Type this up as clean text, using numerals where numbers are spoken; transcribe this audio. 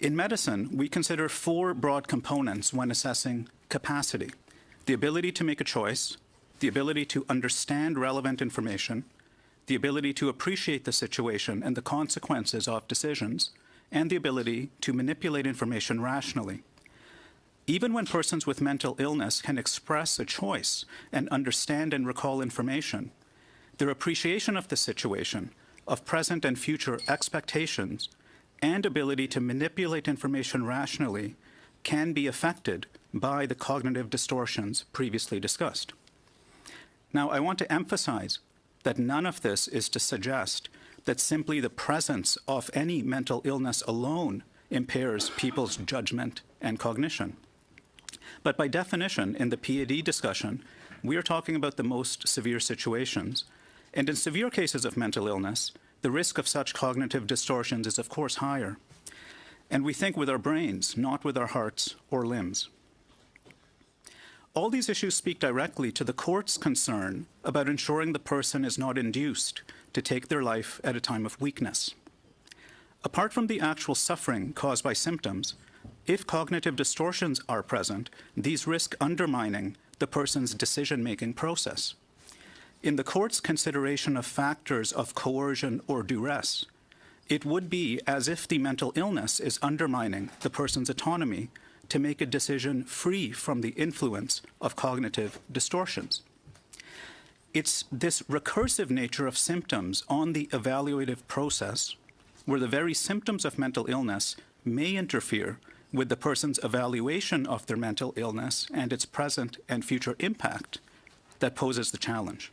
In medicine, we consider four broad components when assessing capacity: the ability to make a choice, the ability to understand relevant information, the ability to appreciate the situation and the consequences of decisions, and the ability to manipulate information rationally. Even when persons with mental illness can express a choice and understand and recall information, their appreciation of the situation, of present and future expectations, and ability to manipulate information rationally can be affected by the cognitive distortions previously discussed. Now, I want to emphasize that none of this is to suggest that simply the presence of any mental illness alone impairs people's judgment and cognition. But by definition, in the PAD discussion, we are talking about the most severe situations. And in severe cases of mental illness, the risk of such cognitive distortions is, of course, higher. And we think with our brains, not with our hearts or limbs. All these issues speak directly to the court's concern about ensuring the person is not induced to take their life at a time of weakness. Apart from the actual suffering caused by symptoms, if cognitive distortions are present, these risk undermining the person's decision-making process. In the court's consideration of factors of coercion or duress, it would be as if the mental illness is undermining the person's autonomy to make a decision free from the influence of cognitive distortions. It's this recursive nature of symptoms on the evaluative process, where the very symptoms of mental illness may interfere with the person's evaluation of their mental illness and its present and future impact, that poses the challenge.